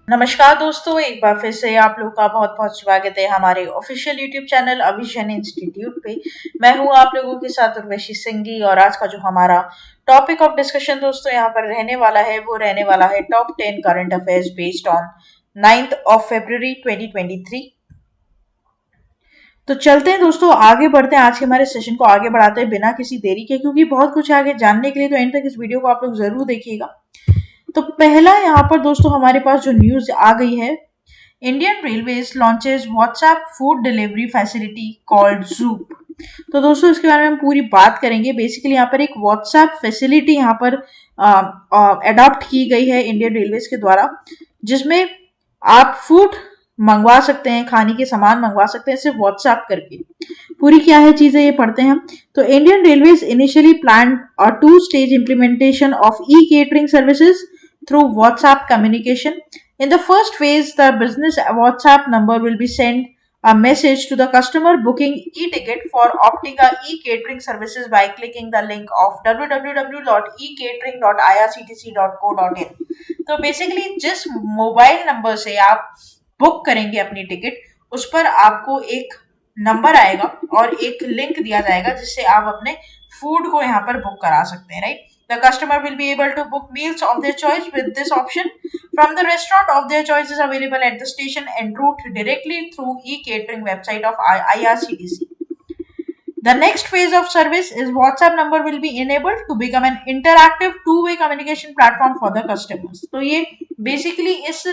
नमस्कार दोस्तों, एक बार फिर से आप लोग का बहुत बहुत स्वागत है हमारे ऑफिशियल यूट्यूब चैनल अभिजन इंस्टीट्यूट पे। मैं हूँ आप लोगों के साथ उर्वशी सिंघी और आज का जो हमारा टॉपिक ऑफ डिस्कशन दोस्तों यहाँ पर रहने वाला है वो रहने वाला है top 10 current affairs based on 9th of February 2023। तो चलते हैं दोस्तों, आगे बढ़ते हैं, आज के हमारे सेशन को आगे बढ़ाते हैं बिना किसी देरी के, क्योंकि बहुत कुछ आगे जानने के लिए तो एंड तक इस वीडियो को आप लोग जरूर देखिएगा। तो पहला यहाँ पर दोस्तों हमारे पास जो न्यूज आ गई है, Indian railways launches WhatsApp food delivery facility called Zoop. तो दोस्तों इसके बारे में हम पूरी बात करेंगे। बेसिकली यहाँ पर एक व्हाट्सएप फैसिलिटी यहाँ पर अडॉप्ट की गई है इंडियन रेलवेज के द्वारा, जिसमें आप फूड मंगवा सकते हैं, खाने के सामान मंगवा सकते हैं सिर्फ व्हाट्सएप करके। पूरी क्या है चीजें ये पढ़ते हैं हम। तो Indian railways initially planned a 2-stage implementation of e-catering services through WhatsApp communication. In the first phase, the business WhatsApp number will be sent a message to the customer booking e-ticket for opting a e-catering services by clicking the link of www.ecatering.irctc.co.in। तो basically जिस mobile number से आप book करेंगे अपनी ticket, उस पर आपको एक नंबर आएगा और एक लिंक दिया जाएगा जिससे आप अपने फूड को यहाँ पर बुक करा सकते हैं, right. The customer will be able to book meals of their choice with this option from the restaurant of their choice is available at the station and route directly through e-catering website of IRCTC. The next phase of service is WhatsApp number will be enabled to become an interactive two-way communication platform for the customers. तो ये basically इस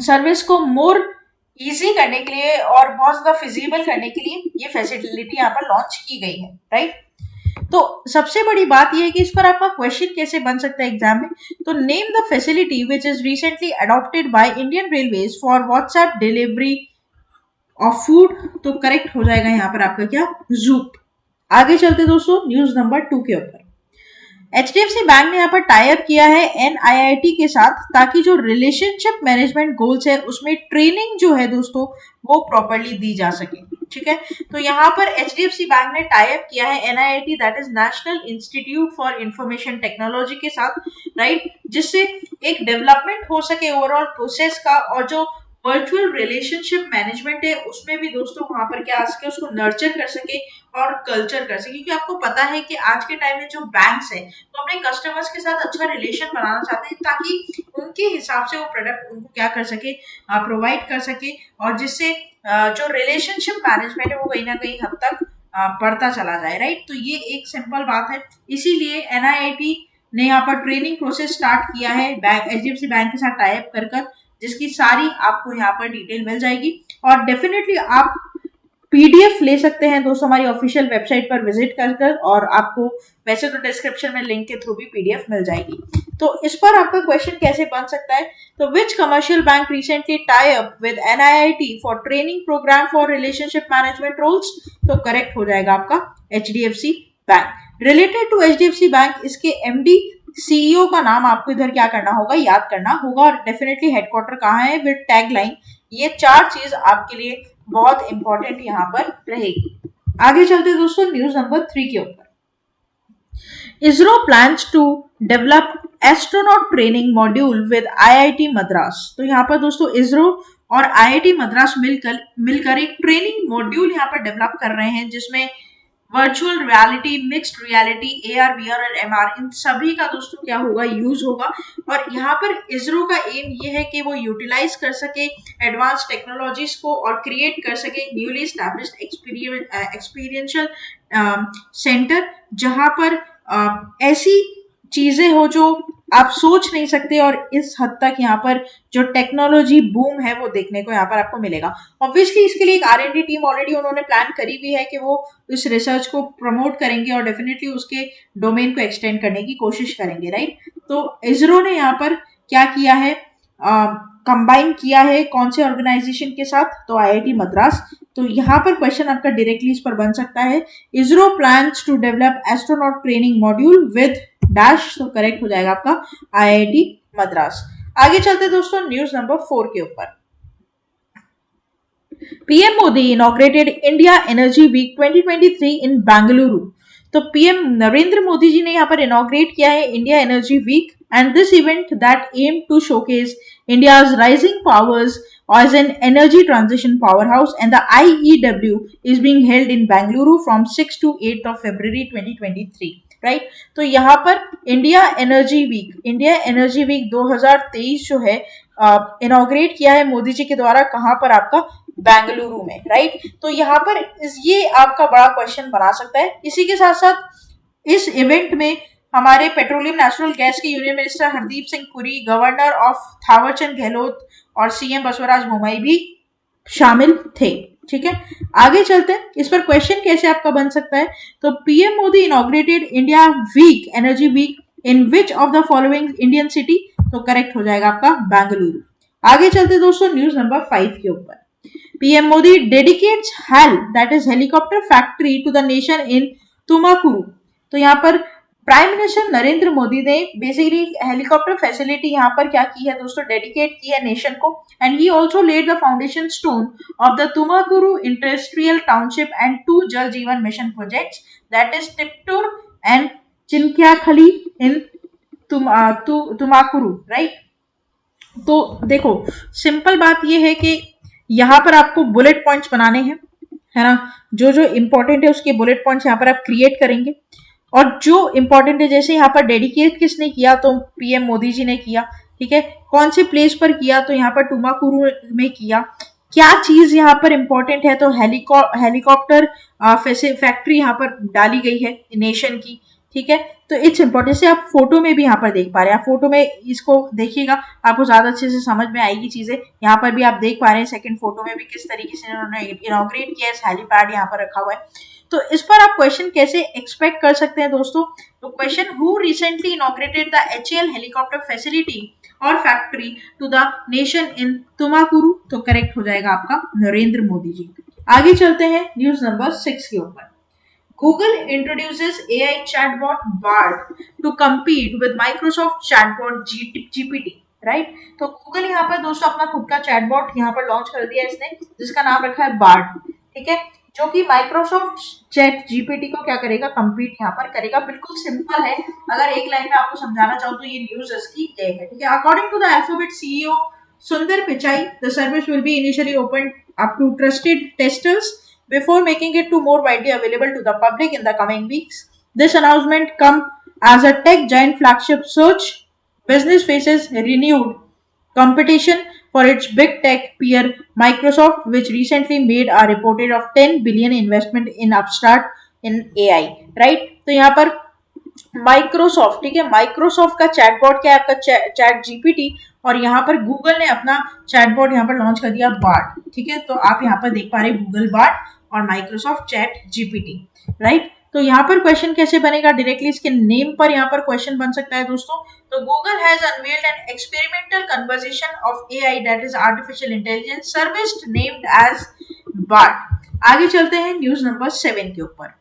service को more easy करने के लिए और बहुत ज्यादा फिजिबल करने के लिए ये फैसिलिटी यहाँ पर लॉन्च की गई है, राइट। तो सबसे बड़ी बात यह है कि इस पर आपका क्वेश्चन कैसे बन सकता है एग्जाम में। तो name the facility which is recently adopted by Indian railways for WhatsApp delivery of food. तो करेक्ट हो जाएगा यहाँ पर आपका क्या, जूप। आगे चलते दोस्तों न्यूज नंबर 2 के ऊपर। HDFC बैंक ने यहाँ पर टाई अप किया है NIIT के साथ, ताकि जो रिलेशनशिप मैनेजमेंट गोल्स है उसमें ट्रेनिंग जो है दोस्तों वो प्रॉपरली दी जा सके, ठीक है। तो यहाँ पर HDFC बैंक ने टाई अप किया है NIIT that is national institute for information technology के साथ, राइट, जिससे एक डेवलपमेंट हो सके ओवरऑल प्रोसेस का, और जो वर्चुअल रिलेशनशिप मैनेजमेंट है उसमें भी दोस्तों वहां पर क्या आ सके, उसको नर्चर कर सके और कल्चर कर सके। क्योंकि आपको पता है कि आज के टाइम में जो बैंक्स है वो अपने कस्टमर्स के साथ अच्छा रिलेशन बनाना चाहते हैं, ताकि उनके हिसाब से वो प्रोडक्ट उनको क्या कर सके, प्रोवाइड कर सके, और जिससे जो रिलेशनशिप मैनेजमेंट है वो कहीं ना कहीं हद तक बढ़ता चला जाए, राइट। तो ये एक सिंपल बात है, इसीलिए NIIT ने यहाँ पर ट्रेनिंग प्रोसेस स्टार्ट किया है बैंक HDFC बैंक के साथ टाई अप कर, जिसकी सारी आपको यहाँ पर डिटेल मिल जाएगी। और डेफिनेटली आप PDF ले सकते हैं दोस्तों हमारी ऑफिशियल वेबसाइट पर विजिट कर, और आपको वैसे तो डिस्क्रिप्शन में लिंक के थ्रू भी PDF मिल जाएगी। तो इस पर आपका क्वेश्चन कैसे बन सकता है। तो which commercial bank recently tie up with NIIT for training programme for relationship management roles. तो करेक्ट हो जाएगा आपका HDFC bank. Related to HDFC bank इसके MD CEO का नाम आपको इधर क्या करना होगा, याद करना होगा, और डेफिनेटली हेडक्वार्टर कहाँ है विद टैगलाइन। ये 4 चीज आपके लिए बहुत इंपॉर्टेंट यहाँ पर रहेगी। आगे चलते दोस्तों न्यूज नंबर 3 के ऊपर। ISRO plans to develop astronaut training module with IIT Madras. तो यहाँ पर दोस्तों इसरो और IIT मद्रास मिलकर एक ट्रेनिंग मॉड्यूल यहाँ पर डेवलप कर रहे हैं, जिसमें virtual reality, mixed reality, AR VR और MR इन सभी का दोस्तों क्या होगा, यूज होगा। और यहाँ पर इसरो का एम ये है कि वो यूटिलाइज कर सके एडवांस टेक्नोलॉजीज को और क्रिएट कर सके न्यूली स्टैब्लिश्ड एक्सपीरियंशियल सेंटर, जहां पर ऐसी चीजें हो जो आप सोच नहीं सकते, और इस हद तक यहाँ पर जो टेक्नोलॉजी बूम है वो देखने को यहाँ पर आपको मिलेगा। ऑब्वियसली इसके लिए एक R&D टीम ऑलरेडी उन्होंने प्लान करी भी है कि वो इस रिसर्च को प्रमोट करेंगे और डेफिनेटली उसके डोमेन को एक्सटेंड करने की कोशिश करेंगे, राइट। तो इसरो ने यहाँ पर क्या किया है, कंबाइन किया है कौन से ऑर्गेनाइजेशन के साथ, तो IIT मद्रास। तो यहाँ पर क्वेश्चन आपका डायरेक्टली इस पर बन सकता है, ISRO plans to develop astronaut training module with dash. तो करेक्ट हो जाएगा आपका IIT मद्रास। आगे चलते दोस्तों न्यूज नंबर 4 के ऊपर। PM Modi inaugurated India energy week 2023 in Bengaluru. तो पीएम नरेंद्र मोदी जी ने यहाँ पर इनॉग्रेट किया है India energy week and this event that aim to showcase India's rising powers as an energy transition powerhouse, and the IEW is being held in Bangalore from 6 to 8th of February 2023. Right, तो यहाँ पर India energy week 2023 जो है inaugurate किया है मोदी जी के द्वारा, कहाँ पर आपका बेंगलुरु में, राइट। तो यहाँ पर ये आपका बड़ा क्वेश्चन बना सकता है। इसी के साथ साथ इस इवेंट में हमारे पेट्रोलियम नेचुरल गैस के union minister Hardeep Singh Puri, governor of Thawarchand Gehlot और सीएम बसवराज बोम्मई भी शामिल थे। ठीक है, आगे चलते हैं, इस पर क्वेश्चन कैसे आपका बन सकता है। तो PM Modi inaugurated India week energy week in which of the following Indian city, तो करेक्ट हो जाएगा आपका बेंगलुरु। आगे चलते दोस्तों न्यूज नंबर 5 के ऊपर। PM Modi dedicates HAL that is helicopter factory to the nation in Tumakuru. तो यहाँ पर प्राइम मिनिस्टर नरेंद्र मोदी ने बेसिकली हेलीकॉप्टर फैसिलिटी यहाँ पर क्या की है दोस्तों, डेडिकेट की है नेशन को। And he also laid the foundation stone of the Tumakuru industrial township and 2 Jal Jeevan mission projects that is Tiptur and Chikkanayakanahalli in Tumakuru, right. तो देखो सिंपल बात यह है कि यहाँ पर आपको बुलेट पॉइंट्स बनाने हैं, है ना, जो जो इंपॉर्टेंट है उसके बुलेट पॉइंट्स यहाँ पर आप क्रिएट करेंगे। और जो इंपॉर्टेंट है, जैसे यहाँ पर डेडिकेट किसने किया, तो पीएम मोदी जी ने किया। ठीक है, कौन से प्लेस पर किया, तो यहाँ पर तुमाकुरू में किया। क्या चीज यहाँ पर इंपॉर्टेंट है, तो हेलीकॉप्टर फैक्ट्री यहाँ पर डाली गई है नेशन की। ठीक है, तो इट्स इंपॉर्टेंट से आप फोटो में भी यहाँ पर देख पा रहे हैं, आप फोटो में इसको देखिएगा आपको ज्यादा अच्छे से समझ में आएगी चीजें। यहाँ पर भी आप देख पा रहे हैं सेकंड फोटो में भी किस तरीके से उन्होंने इनॉग्रेट किया है, हेलीपैड यहाँ पर रखा हुआ है। तो इस पर आप क्वेश्चन कैसे एक्सपेक्ट कर सकते हैं दोस्तों, तो question who recently inaugurated the HAL helicopter facility और factory to the nation in Tumakuru, तो करेक्ट हो जाएगा आपका नरेंद्र मोदी जी। आगे चलते हैं न्यूज नंबर 6 के ऊपर। Google introduces AI chatbot Bard to compete with Microsoft chatbot GPT, right. तो गूगल यहाँ पर दोस्तों अपना खुद का चैटबॉट यहाँ पर लॉन्च कर दिया इसने, जिसका नाम रखा है बार्ड। ठीक है, जो कि माइक्रोसॉफ्ट चैट जीपीटी को क्या करेगा, कंपीट यहाँ पर करेगा। बिल्कुल सिंपल है, अगर एक लाइन में आपको समझाना चाहूँ तो ये न्यूज इसकी ये है। ठीक है, according to the alphabet CEO Sundar Pichai, the service will be initially open up to trusted testers before making it to more widely available to the public in the coming weeks. This announcement comes as a tech giant flagship search business faces renewed competition for its big tech peer Microsoft, which recently made a reported of 10 billion investment in upstart in AI, right? तो यहाँ पर Microsoft, ठीक है, Microsoft का chatbot क्या है, आपका chat GPT, और यहाँ पर गूगल ने अपना चैटबॉट यहाँ पर लॉन्च कर दिया बार्ड। ठीक है, तो आप यहाँ पर देख पा रहे हैं गूगल बार्ड और माइक्रोसॉफ्ट चैट जीपीटी, राइट। तो यहाँ पर क्वेश्चन कैसे बनेगा, डायरेक्टली इसके नेम पर यहाँ पर क्वेश्चन बन सकता है दोस्तों। तो Google has unveiled an experimental conversation of AI that is artificial intelligence service named as Bard. आगे चलते हैं न्यूज नंबर 7 के ऊपर।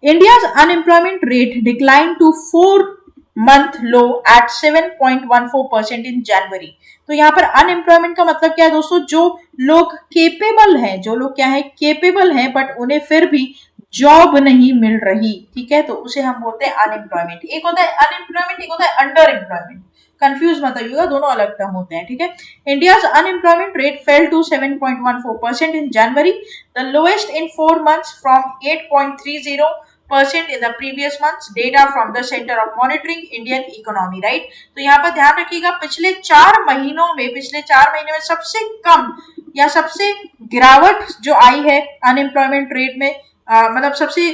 India's unemployment rate declined to 4-month low at 7.14% in January। तो यहाँ पर अनएम्प्लॉयमेंट का मतलब क्या है दोस्तों, जो लोग केपेबल हैं, जो लोग क्या है केपेबल हैं, बट उन्हें फिर भी जॉब नहीं मिल रही। ठीक है, तो उसे हम बोलते हैं अनएम्प्लॉयमेंट। एक होता है अनएम्प्लॉयमेंट, एक होता है अंडर एम्प्लॉयमेंट, कंफ्यूज मत होइएगा, दोनों अलग टर्म होते हैं। ठीक है, India's unemployment rate fell to 7.14% in January, the lowest in 4 months from 8.30% in the previous months, data from the Center of Monitoring Indian Economy, right? तो यहाँ पर ध्यान रखिएगा, पिछले 4 महीनों में सबसे कम या सबसे गिरावट जो आई है अनएम्प्लॉयमेंट रेट में, मतलब सबसे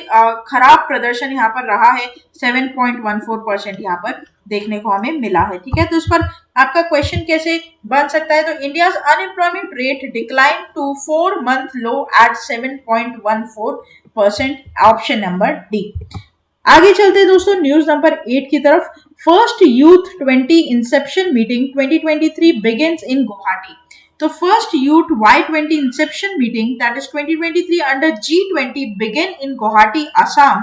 खराब प्रदर्शन यहाँ पर रहा है, 7.14% यहाँ पर देखने को हमें मिला है। ठीक है, तो इस पर आपका क्वेश्चन कैसे बन सकता है, तो India's unemployment rate decline to 4-month low at 7.14%, option number D. आगे चलते हैं दोस्तों न्यूज नंबर 8 की तरफ। First youth 20 inception meeting 2023 begins in Guwahati. तो first youth Y20 inception meeting that is 2023 under G20 begin in Guwahati, Assam.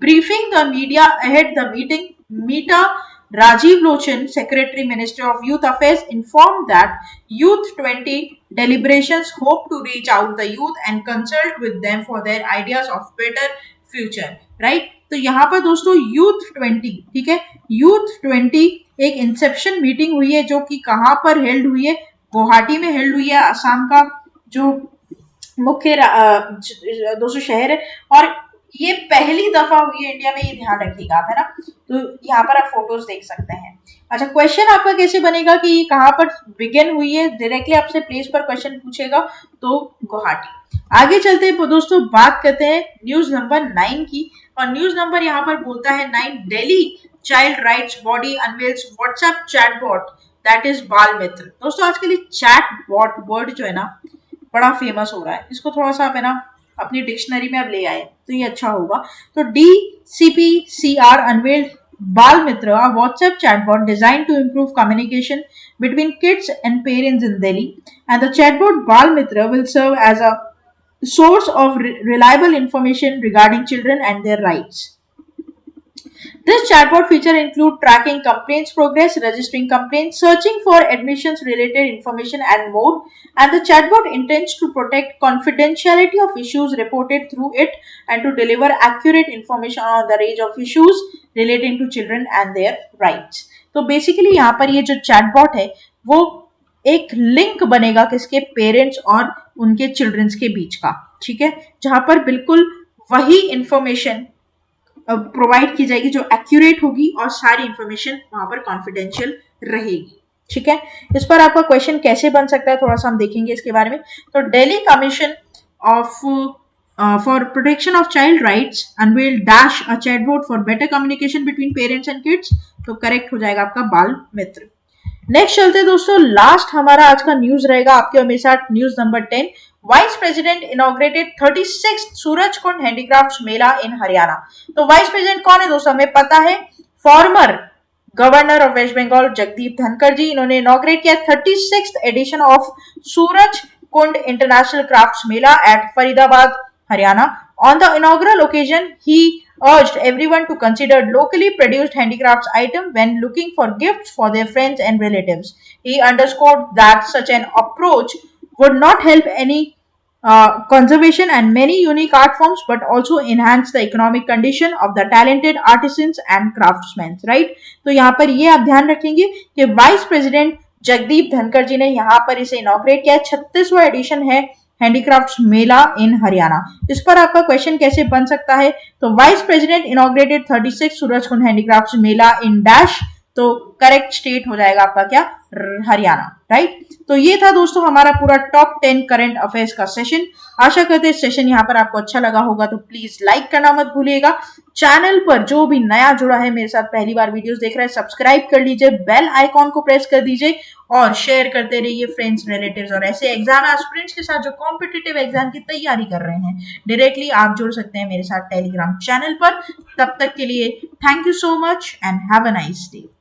Briefing the media ahead the meeting, Meeta Rajiv Lochan, Secretary Minister of Youth Affairs, informed that Youth 20 deliberations hope to reach out the youth and consult with them for their ideas of better future, right? तो यहाँ पर दोस्तों youth 20, ठीक है, youth 20 एक Inception meeting हुई है जो कि कहाँ पर हेल्ड हुई है, गुवाहाटी में हेल्ड हुई है, असम का जो मुख्य दोस्तों शहर है, और ये पहली दफा हुई है इंडिया में, ये ध्यान रखिएगा आप, है ना। तो यहाँ पर आप फोटोज देख सकते हैं। अच्छा, क्वेश्चन आपका कैसे बनेगा कि कहाँ पर बिगिन हुई है, डायरेक्टली आपसे प्लेस पर क्वेश्चन पूछेगा, तो गुवाहाटी। आगे चलते हैं दोस्तों, बात करते हैं न्यूज नंबर 9 की, और न्यूज नंबर यहाँ पर बोलता है 9, Delhi child rights body unveils WhatsApp chatbot that is बाल मित्र। दोस्तों आजकल ये चैट बॉट वर्ड जो है ना बड़ा फेमस हो रहा है, इसको थोड़ा सा आप है ना अपनी डिक्शनरी में अब ले आए तो ये अच्छा होगा। तो DCPCR unveiled Bal Mitra, a WhatsApp chatbot designed to improve communication between kids and parents in Delhi. And the chatbot Bal Mitra will serve as a source of reliable information regarding children and their rights. This chatbot feature include tracking complaints progress, registering complaints, searching for admissions related information and more. And the chatbot intends to protect confidentiality of issues reported through it and to deliver accurate information on the range of issues relating to children and their rights. तो basically यहाँ पर ये जो chatbot है वो एक link बनेगा किसके, पेरेंट्स और उनके चिल्ड्रंस के बीच का, ठीक है, जहां पर बिल्कुल वही इंफॉर्मेशन प्रोवाइड की जाएगी जो एक्यूरेट होगी और सारी इंफॉर्मेशन वहां पर कॉन्फिडेंशियल रहेगी, ठीक है। इस पर आपका क्वेश्चन कैसे बन सकता है थोड़ा सा हम देखेंगे इसके बारे में। तो Delhi commission of for protection of child rights unveil dash a chatbot for better communication between parents and kids, तो करेक्ट हो जाएगा आपका बाल मित्र। नेक्स्ट चलते हैं दोस्तों, लास्ट हमारा आज का न्यूज रहेगा आपके और मेरे साथ, news number 10, vice president inaugurated 36th Surajkund handicrafts Mela in Haryana. तो वाइस प्रेसिडेंट कौन है दोस्तों, हमें पता है, former governor of West Bengal Jagdeep Dhankhar ji, इन्होंने इनॉग्रेट किया 36th edition of Surajkund international crafts Mela at Faridabad, Haryana. On the inaugural occasion, he urged everyone to consider locally produced handicrafts items when looking for gifts for their friends and relatives. He underscored that such an approach would not help any conservation and many unique art forms, but also enhance the economic condition of the talented artisans and craftsmen. Right? तो यहाँ पर ये आप ध्यान रखेंगे कि vice president Jagdeep Dhankhar जी ने यहाँ पर इसे इनॉग्रेट किया, 36वां एडिशन है हैंडीक्राफ्ट्स मेला इन हरियाणा। इस पर आपका क्वेश्चन कैसे बन सकता है, तो vice president inaugurated 36 Surajkund handicrafts Mela in dash, तो करेक्ट स्टेट हो जाएगा आपका क्या, हरियाणा, राइट। तो ये था दोस्तों हमारा पूरा टॉप 10 करंट अफेयर्स का सेशन। आशा करते हैं सेशन यहाँ पर आपको अच्छा लगा होगा, तो प्लीज लाइक करना मत भूलिएगा। चैनल पर जो भी नया जुड़ा है, मेरे साथ पहली बार वीडियोस देख रहा है, सब्सक्राइब कर लीजिए, बेल आइकॉन को प्रेस कर दीजिए और शेयर करते रहिए फ्रेंड्स, रिलेटिव्स और ऐसे एग्जाम एस्पिरेंट्स के साथ जो कॉम्पिटिटिव एग्जाम की तैयारी कर रहे हैं। डायरेक्टली आप जुड़ सकते हैं मेरे साथ टेलीग्राम चैनल पर। तब तक के लिए thank you so much and have a nice day.